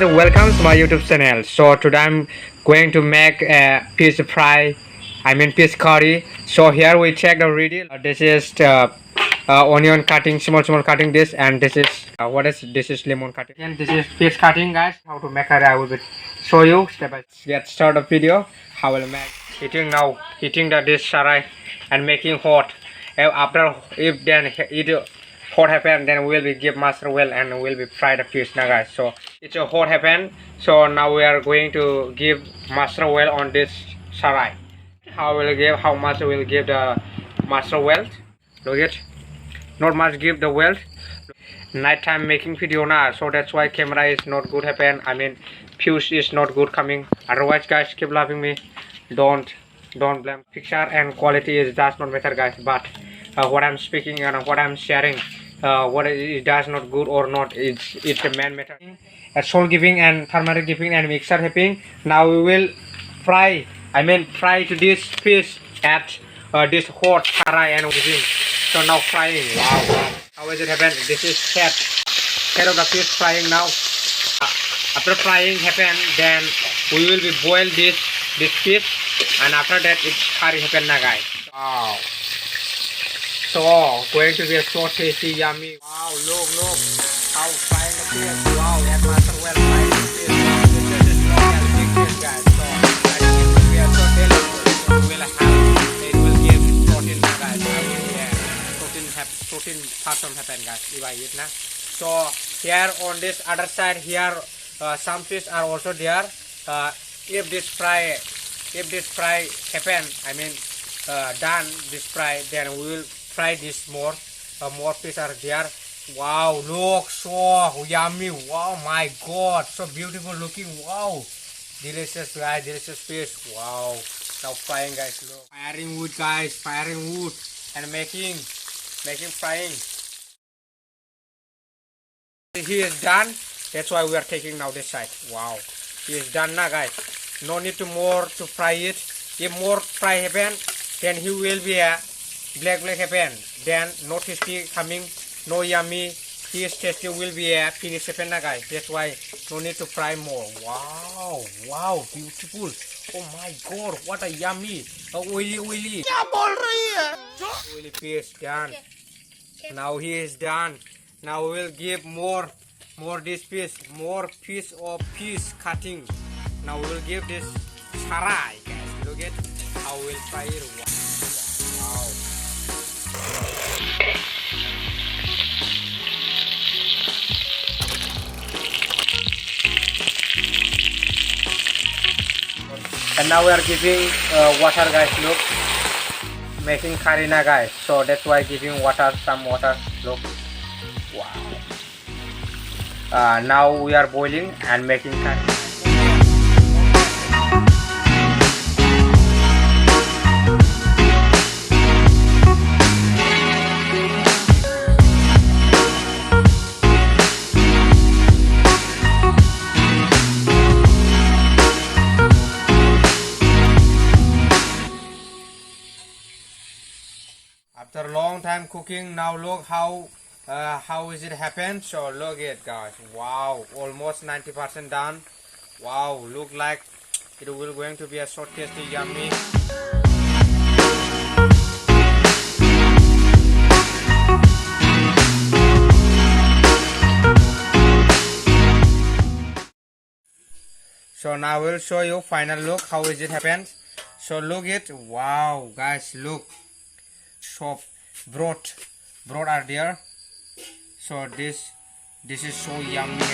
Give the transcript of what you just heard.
guys, welcome to my YouTube channel. So today I'm going to make a fish fry, fish curry. So here we check the ingredient. This is onion cutting, small cutting this, and this is this is lemon cutting, and this is fish cutting, guys. How to make it I will show you step by step. Get start the video. How will make heating the dish sarai and making hot. After if then it hot happen, then we'll be give master well and we'll be fry the fish now, guys. So it's a hot happen. So now we are going to give master well on this sarai. How much we'll give the master well? Look it, not much give the well. Nighttime making video now, so that's why camera is not good happen. Fuse is not good coming. Otherwise, guys, keep loving me. Don't blame. Picture and quality is does not matter, guys. But what I'm speaking and what I'm sharing, what it does not good or not, it's a man matter. Salt giving and turmeric giving and mixer helping. Now we will fry. Fry to this fish at this hot sarai and giving. So now frying. Wow. How is it happen? This is head of the fish frying now. After frying happen, then we will be boil this fish, and after that it's curry happen now, guys. Wow. So going to be so tasty, yummy. Wow, look how frying the fish. Wow, that master well frying the fish. This is local big fish, guys. So I think we are so delicious. It will give protein now, guys. Protein pattern happen, guys, if I eat now. So here on this other side here, some fish are also there. If this fry happen, done this fry, then we will fry this more. More fish are there. Wow, look, so yummy. Wow, my God, so beautiful looking. Wow, delicious, guys, delicious fish. Wow. Now frying, guys. Look, firing wood, guys, firing wood and making frying. He is done. That's why we are taking now this side. Wow, he is done now, guys. No need to more to fry it. If more fry happen, then he will be a black happen. Then no tasty coming, no yummy. His tasty will be a finish happen now, guys. That's why no need to fry more. Wow, beautiful. Oh my God, what a yummy, oily. Oily fish done. Now he is done. Now we will give more this piece, more piece of fish cutting. Now we will give this sarai, guys. Look at how we will fry it. Wow. And now we are giving water, guys. Look, making curry now, guys. So that's why giving water, some water. Look. Wow. Now we are boiling and making curry. After a long time cooking, now look how is it happen. So look it, guys. Wow, almost 90% done. Wow, look like it will going to be a so tasty, yummy. So now we'll show you final look how is it happen. So look it. Wow, guys, look. Soft broth are there. So this is so yummy.